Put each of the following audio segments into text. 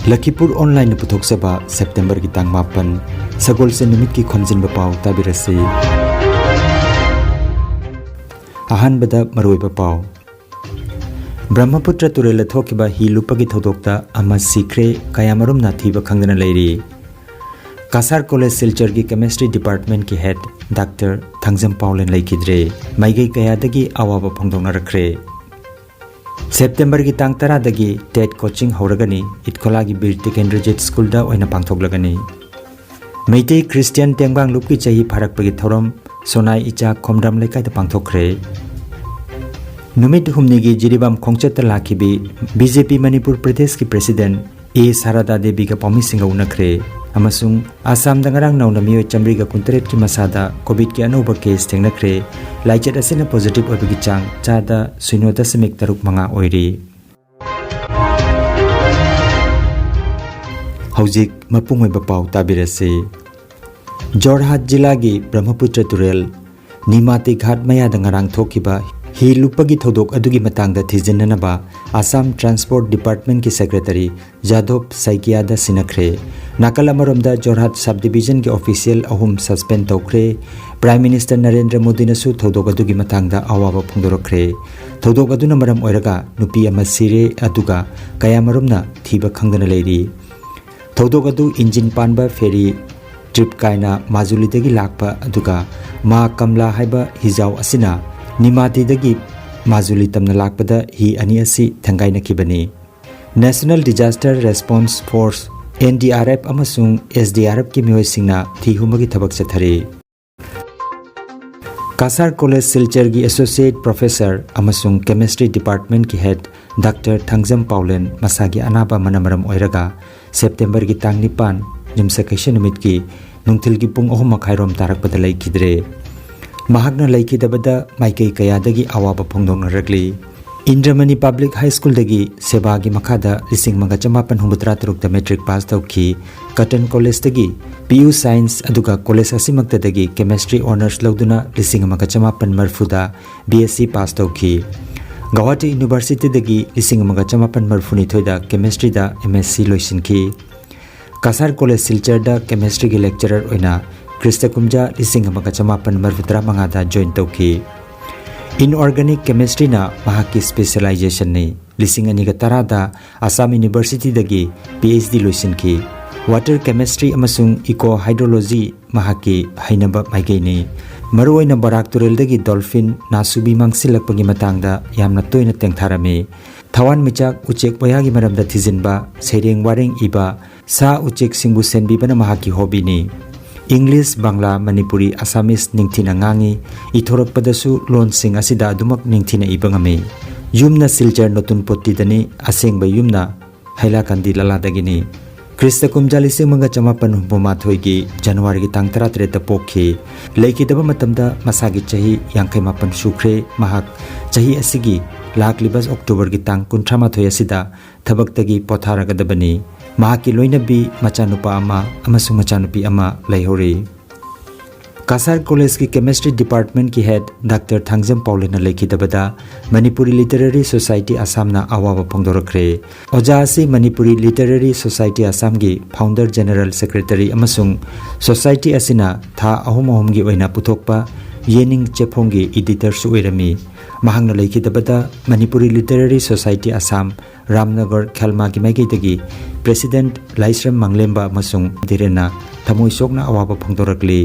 Lakhipur online पुथोक्सबा September की तांग मापन सगोल से निमित की खंजिन बपाव ताबिरसे आहान बदा मरोय बपाव ब्रह्मपुत्र तुरेल थोकिबा ही लुपगी थोदोक्ता अमा सीक्रे कयामरुम नाथीबा खंगना लेरी कासार कॉलेज सिलचर की केमिस्ट्री डिपार्टमेंट की हेड डॉक्टर थंगजम पाउलेन लेकिद्रे माइगई कयादगी अवाबा फोंदोंना रखरे सेप्टेम्बर की तांग तरादगी टेट कोचिंग होरगनी इटकोलागी बीर टिकेंद्रजीत स्कूल दा ओइना पांथोगलगनी मैते क्रिश्चियन टेंगबांग लुपकी चाही फारकपगी थोरम सोनाई इचा खोमदाम लेकाइदा पांथोखरे नुमित हुमनिगी जिरिबाम खोंगचत लाखिबी बीजेपी मणिपुर प्रदेश की प्रेसिडेंट ए सारदा देवी का पॉमी सिंह उनखरे अमसुंग आसाम दंगरांग नौना मियोय चमरीगा कुंतरेट की मसादा कोविड के अनोबा केस थेंगनखरे लाइचेट असेना पॉजिटिव ओइबगी चांग चादा 0.3 ओइरी हौजिक मपुंग ओइबा पाउ ताबिरसे जोरहाट जिला की ब्रह्मपुत्र तुरेल निमाती घाट मया दंगरांग थोकिबा ही लुपगी थोदोक अदुगी मतांगदा थिजिननबा आसाम ट्रांसपोर्ट डिपार्टमेंट की सेक्रेटरी जादव साइकियादा सिनखरे नाकल अमरोमदा जोरहाट सब डिवीजन के ऑफिशियल अहुम सस्पेंड तौखरे प्राइम मिनिस्टर नरेंद्र मोदी नसु थोदोक अदुगी मतांगदा अवाबा फोंदोरखरे थोदोक अदुना मरम ओइरगा नुपी अमा सिरे अदुगा कयामरुमना थीबा खंगदना लेरी थोदोक अदु इंजिन पानबा फेरी ट्रिप कायना माजुलीदगी लाकपा अदुगा मा कमला हाइबा हिजाव असिना निमातीदगी माजुली तमना लाकपदा ही अनि असि थंगाइनखिबनी national disaster response force NDRF अमसुंग SDRF की मियोइसिंगना थीहुमगी थबक चथरे कासार कॉलेज सिलचर की एसोसिएट प्रोफेसर अमसुंग केमिस्ट्री डिपार्टमेंट की हेड डॉक्टर थंगजम पाउलेन मसागी अनाबा मनमरम ओइरगा सेप्टेम्बर की तांग 9 युमसकैसे नुमित की नुंथिल की पुंग 3 मखाइरोम तारकपदा लैखिद्रे महाकना लैखिदबदा माइकई कयादगी अवाबा फोंदोंनरगली इंद्रमणि पब्लिक हाई स्कूल दगी सेवा की मखादा 1953 मैट्रिक पास तौखी कटन कॉलेज दगी PU साइंस अदुगा कॉलेज असिमक्तदगी केमिस्ट्री ऑनर्स लौदुना 1950 BSc पास तौखी गुवाहाटी यूनिवर्सिटी दगी 1952 केमिस्ट्री दा MSc लोइसिनखी कासार कॉलेज सिलचर दा केमिस्ट्री की लेक्चरर ओइना क्रिस्टकुमजा 1955 दा जॉइन तौखी इनऑर्गेनिक केमिस्ट्री ना महाकी स्पेशलाइजेशन ने 2010 दा आसाम यूनिवर्सिटी दगी PhD लोइसिनखी वाटर केमिस्ट्री अमसुंग इको हाइड्रोलॉजी महाकी हाइनबा माइगैनी मरुओइना बराक तुरेल दगी डॉल्फिन नासुबी मांगसिलकपगी मतांगदा यामना तोइना तेंगथारमे थवान मिचाक उचेक वयागी मरमदा थिजिनबा सेरेंग वारेंग इबा सा उचेक सिंगबु सेनबीबना महाकी हॉबीनी इंग्लिश बांग्ला मणिपुरी आसामीस निंगथिना ngangi इथोरकपदसु लोन सिंग असिदा अदुमक निंगथिना इबंगमे युमना सिलचर नतुन पोत्तिदनी असेंगबा युमना हैलाकांदी ललादगिनी क्रिस्टकुमजा 1958 की जनवरी की तांग 13 पोखी लेकिदबा मतमदा मसागी चही 58 सुख्रे महाक चही असिगी लाकलिबस अक्टोबर की तांग 38 असिदा थबक्तगी पोथारगदबनी महाकी लोइनबी मचानुपा अमसुंग मचानुपी अमा लैहोरी कासार कॉलेज की केमिस्ट्री डिपार्टमेंट की हेड डॉक्टर थंगजम पाउलेना लेखिदबदा मणिपुरी लिटरेरी सोसाइटी आसामना अवाबा फोंदोरखरे ओजासी मणिपुरी लिटरेरी सोसाइटी आसाम की फाउंडर जनरल सेक्रेटरी अमसुंग सोसाइटी असिना था अहुम की ओइना पुथोकपा येनिंग चेफोंगी एडिटर सुइरमी महांगना लेखिदबदा मणिपुरी लिटरेरी सोसाइटी आसाम रामनगर खेलमा की माइगैदगी प्रेसिडेंट लाइस्रम मंगलेम्बा मसुंग दिरेना थमोय सोकना अवाबा फोंदोरकली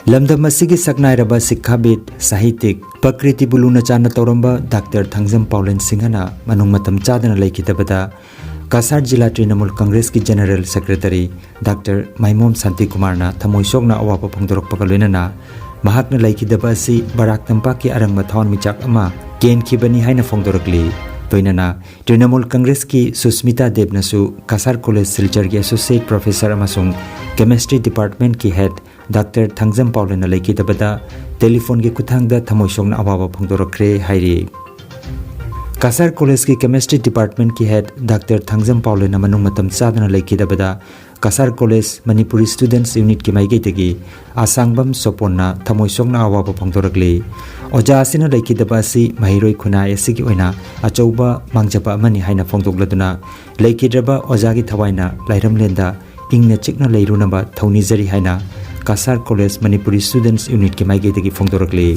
लमदम असिगी सकनाइरबा शिक्षाविद साहित्यिक प्रकृति बुलुना चाना तौरंबा डॉक्टर थंगजम पाउलेन सिंहना मनुंग मतम चादना लेखिदबदा कासार जिला तृणमूल कांग्रेस की जनरल सेक्रेटरी डॉक्टर माइमोम शांति कुमारना थमोय सोकना अवाबा फोंदोरकपगा लोइनना महाकना लेखिदबा असि बराक तंपाकी अरंगमा थौन मिचाक अमा केनखिबनी हाइना फोंदोरकली तोइनना तृणमूल कांग्रेस की सुस्मिता देवनसु कासार कॉलेज सिलचर की एसोसिएट प्रोफेसर अमसुंग केमिस्ट्री डिपार्टमेंट की हेड डॉक्टर थंगजम पाउलेना लेखिदबदा टेलीफोन की खुथांगदा थमोय सोकना अवाबा फोंदोरखरे हाइरी कासार कॉलेज की केमिस्ट्री डिपार्टमेंट की हेड डॉक्टर थंगजम पाउलेना मनुंग मतम चादना लेखिदबदा Kasar College Manipuri Students Unit ki maigitegi Asangbam Soponna Thamoisongna awaba phongdorakli Oja asina leikidaba asi mahiroi khunai asigi oina achauba mangjaba amani haina phongdokladuna leikidraba oja gi thawaina lairamlenda ingna chikna leirunaba thaunijari haina Kasar College Manipuri Students Unit ki maigitegi phongdorakli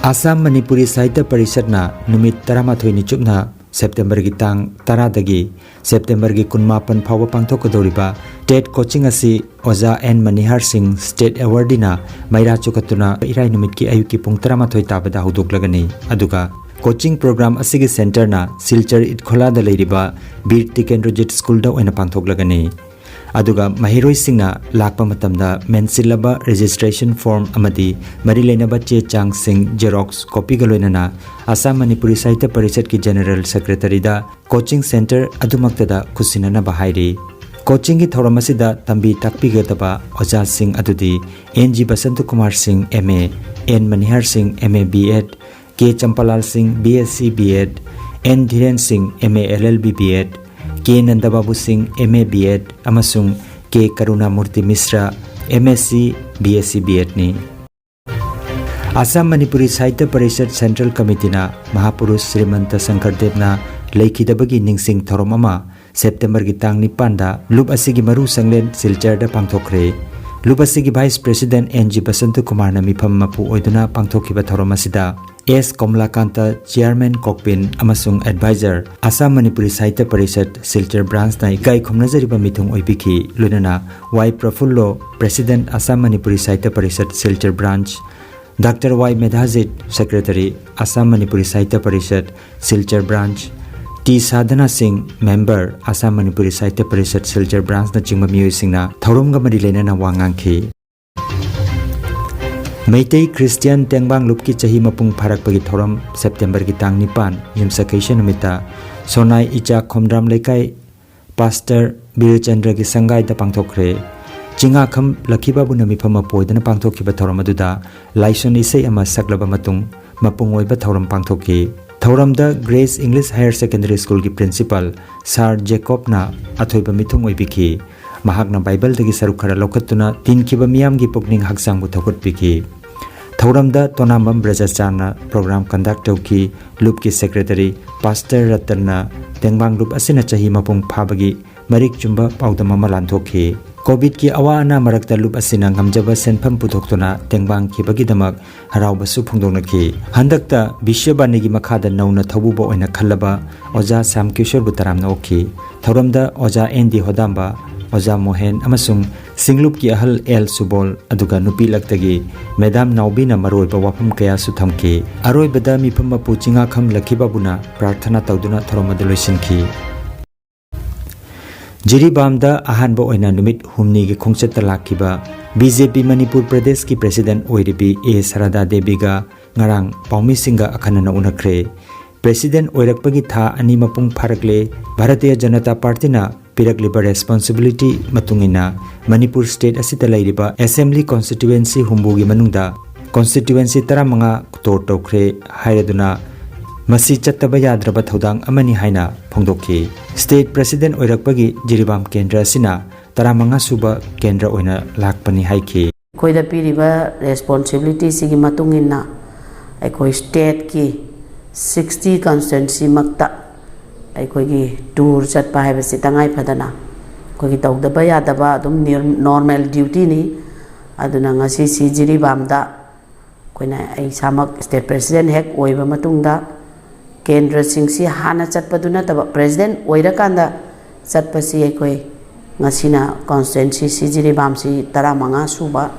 Assam Manipuri Sahitya Parishadna numit 13 ni chupna September ki tang 10 dagi September ki 18 phawa pangthokadoriba TET coaching asi Oja N Manihar Singh State Awardina Maira chukatuna irai numit ki ayuki pung 13 tabada hudoklagani aduga coaching program asigi center na Silchar Itkhola da leiriba Bir Tikendrojit School da oina pangthoklagani aduga mahiroi singna lakpa matamda mensilaba registration form amadi marilenaba che chang sing xerox copy galoinana Assam Manipuri Sahitya Parishad ki general secretary da coaching center adumaktada khusinana bahairi coaching ki thoramasida tambi takpi gataba Oja Singh adudi NG Basant Kumar Singh MA N Manihar Singh MA B.Ed K Champalal Singh BSc B.Ed N Dhiren Singh MA LLB B.Ed K Nandababu Singh MA B.Ed amasung K Karuna Murthy Misra MSc BSc B.Ed ni Assam Manipuri Sahitya Parishad Central Committee na Mahapurush Srimanta Shankar na leikidabagi ningsing thorom ama September ki tang 9 da lup asigi maru sanglen Silchar da pangthokre lup asigi Vice President NG Basant Kumar na mifam mapu oiduna pangthokiba thorom asida S. Komlakanta Chairman Kokpin amasung Advisor Assam Manipuri Sahitya Parishad Silchar Branch na ikai khomnajariba mithung oibiki lunana Y. Prafullo President Assam Manipuri Sahitya Parishad Silchar Branch Dr. Y. Medhajit Secretary Assam Manipuri Sahitya Parishad Silchar Branch T. Sadhana Singh Member Assam Manipuri Sahitya Parishad Silchar Branch na chingma miyoi singna thoromga mari lena wangangki Meitei Christian Tengbang Lupki Chahi Mapung Pharak Pagi Thoram September ki tang 9 Yumsakaisha Numita Sonai Icha Khomdram Lekai Pastor Birchandra ki Sangai da pangthokre Chinga Kham Lakhiba bu namifam apoidana pangthokiba thoram aduda Laison Isai ama saklaba matung mapung oiba thoram pangthoki Thoramda Grace English Higher Secondary School ki principal Sir Jacob na athoiba mithung oibiki Mahakna Bible dagi saruk khara lokatuna tinkiba miyam gi pukning haksang bu thokot piki Thoramda Tonambam Brajacharna program conduct ki loop ki secretary Pastor Ratna Tengbang loop asina chahi mapung phabagi marik chumba paudama malanthokhi COVID ki awana marakta loop asina ngamjaba senpham puthokuna Tengbang ki bagi damak haraubasu phungdonaki handakta Bishwabani gi makhada nauna thobuba oina khallaba Oja Sam Kishore Butaramna okhi Thoramda Oja ND Hodamba Oja Mohen amasung Singlup ki ahal El Subol aduga nupi laktagi Madam Naubina maroiba wafam kaya suthamki aroibada mifam mapu chinga kham lakhibabuna prarthana tawduna thoromada loisinki Jiribamda ahanba oina numit humni gi khongchat lakhiba BJP Manipur Pradesh ki President oiribi A Sarada Devi ga ngarang Paumi Singha akhanana unakre President oirakpagi tha ani mapung pharakle Bharatiya Janata Party na Piragliba responsibility matungina Manipur State asita lairiba Assembly Constituency humbugi manungda Constituency taramanga tor tokre hairaduna masi chattaba yadraba thodang amani haina phongdokhi State President oirakpagi Jiribam Kendra sina taramanga suba kendra oina lakpani haiki koida piriba responsibility sigi matungina aikoi state ki 60 constituency makta aikogi tour chatpa haibasi tangai phadana kogi tawdaba yadaba adum normal duty ni aduna ngasi si Jiribamda koina ai samak state president hek oiba matungda kendra singsi hana chatpaduna taba president oirakanda chatpasi aikoi ngasina constituency si Jiribam si taramanga suba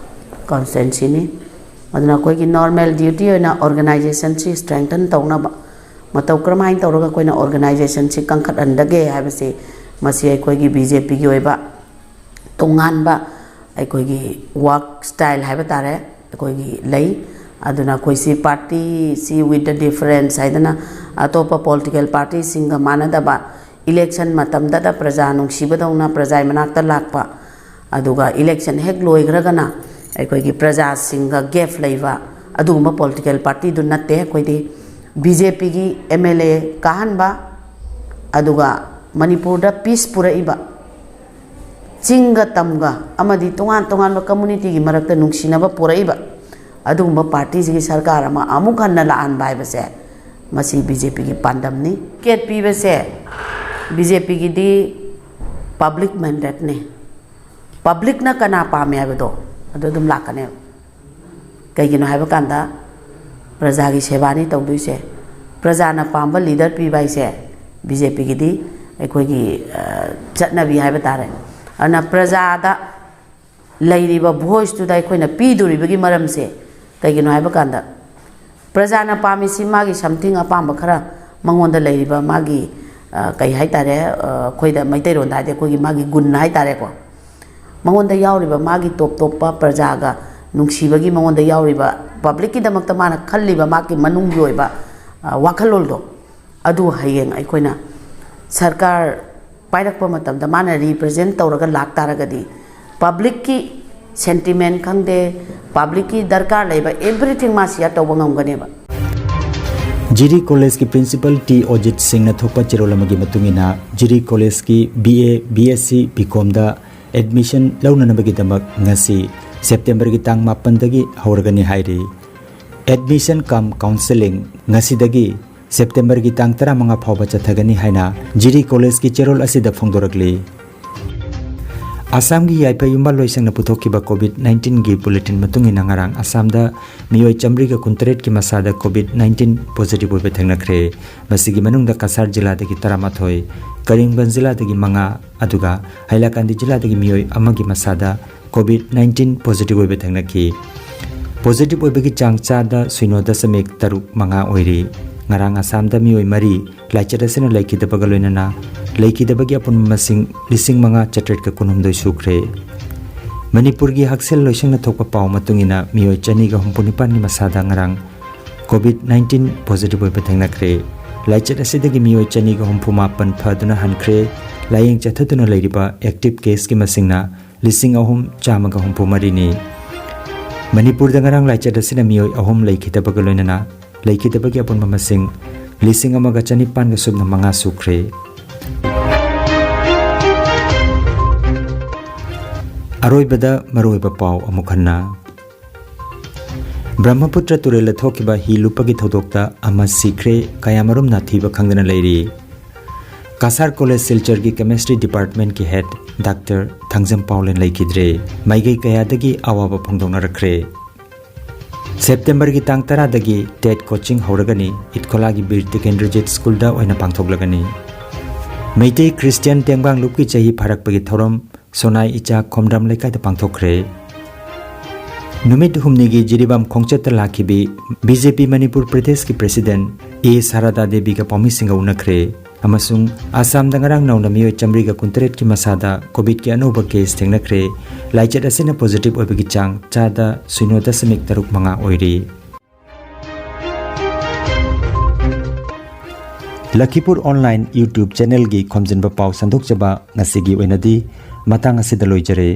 constituency ni aduna kogi normal duty oina organization si strengthen tawna matau kramain tawraga koina organization si kangkhat andage habase masi aikogi BJP gi oiba tonganba aikogi work style haiba tare aikogi lei aduna koi si party si with the difference haidana atopa political party singa manadaba election matamda da praja nungsibadawna praja manakta lakpa aduga election hek loigragana aikogi praja singa gap leiba aduma political party du natte koidi BJP gi MLA kahanba aduga Manipur da peace pura iba चिंगा तमगा अमदी तोंगान तोंगान community की मरक्ता नुंगसिनबा पुरैबा अदुगुंबा party की सरकार अमा अमुक हन्ना लाअन बायबसे मसी BJP की पांडमनी cat पीबसे BJP की दी public mandate ने public ना कना पामे हाबदो अदो दुम लाकने कईगिनो हाबा कांदा प्रजा की सेवानी तौदुइसे प्रजा ना पांबा लीडर पीबाइसे बीजेपी की दी अखोगी चटनबी हाबा तारे अना प्रजादा लैरिबा भोइस तुदा अखोइना पीदुरिबगी मरमसे कईगिनो हाबा कांदा प्रजा ना पामिसी मागी समथिंग अपांबा खरा मंगोंदा लैरिबा मागी कई हाइतारे अखोइदा मैतैरोंदा हाइदे अखोगी मागी गुण हाइतारेको मंगोंदा याउरिबा मागी टॉप टॉपा प्रजागा नुंगसिबगी मंगोंदा याउरिबा पब्लिक की दमकता माना खल्लिबा मागी मनुंगी ओइबा वाखलोलदो अदु हयेंग अखोइना सरकार पाइरक्पा मतमदा माना रिप्रेजेंट तौरगा लाक्तारगदी पब्लिक की सेंटिमेंट खंगदे पब्लिक की दरकार लेबा एवरीथिंग मा शेयर तौबा ngamgaनेबा जिरी कॉलेज की प्रिंसिपल टी ओजित सिंह न थोपा चिरोलमगी मतुंगिना जिरी कॉलेज की BA BSc BCom दा एडमिशन लौननबगी दमक ngasi सेप्टेम्बर की तांग 8 दगी हौरगनी हाइरी एडमिशन कम काउंसलिंग ngasi दगी सेप्टेम्बर की तांग 15 फावबा चथगनी हाइना जिरी कॉलेज की चेरोल असिदा फोंदोरगली आसाम की याइपा युम्बा लोइसंग पुथोकिबा कोविड-19 की बुलेटिन मतुंगिना ngarang आसाम दा मियोय चमरी का कुंतरेट की मसादा कोविड-19 पॉजिटिव ओइबे थेंगनखरे मसिगी मनुंगदा कासार जिला दगी 13 करीमगंज जिला दगी 5 अदुगा हाइलाकांदी जिला दगी मियोय अमगी मसादा कोविड-19 पॉजिटिव ओइबे थेंगनखी पॉजिटिव ओइबेगी चांग चादा 0.3 ओइरी ngarang आसाम दा मियोय मरी लाइचरसेन लाइकिदबगा लोइनना लाइकिदबगी अपुन मसिंग लिसिंग 5 चट्रेट का कुनुमदोय सुख्रे मणिपुर की हक्सेल लोइसंग थोपा पाव मतुंगिना मियोय चनी गा 69 नि मसादा ngarang कोविड-19 पॉजिटिव ओइबे थेंगनखरे लाइचर असिदगी मियोय चनी गा 59 फदुना हनखरे लाइंग चथदुना लेरिबा एक्टिव केस की मसिंगना लिसिंग 3 नि मणिपुर दा ngarang लाइचर असिना मियोय 3 लाइकिदबगा लोइनना लाइकिदबगी अपुन मसिंग लिसिंग 1 गा सुबना 5 सुख्रे अरोइबदा मरोइबा पाव अमुखन्ना ब्रह्मपुत्र तुरेल थोकिबा ही लुपगी थोदोक्ता अमा सिख्रे कयामरुम नाथीबा खंगदना लेरी कासार कॉलेज सिलचर की केमिस्ट्री डिपार्टमेंट की हेड डॉक्टर थंगजम पाउलेन लाइकिद्रे माइगई कयादगी आवाबा फोंदोंना रखरे सेप्टेम्बर की तांग 10 दगी टेट कोचिंग हौरगनी इटखोला की बीर टिकेंद्रजीत स्कूल दा ओइना पांथोगलगनी मैते क्रिश्चियन टेंगबांग लुपकी चही फारकपगी थौरम सोनाई इचा खोमड्राम लेकायदा पांथोखरे नुमित हुमनिगी जिरिबाम खोंगचत लाखिबी बीजेपी मणिपुर प्रदेश की प्रेसिडेंट ए सारदा देवी का पॉमिसिंग उनखरे अमसुंग आसाम दंगरांग नौना मियोय चमरी का कुंतरेट की मसादा कोविड के अनोबा केस थेंगनखरे लाइचर असेना पॉजिटिव ओइबगी चांग चादा 0.3 ओइरी लखीपुर ऑनलाइन यूट्यूब चैनल की खोमजिनबा पाव संदोकजबा ngasi gi oinadi matang asida loijare।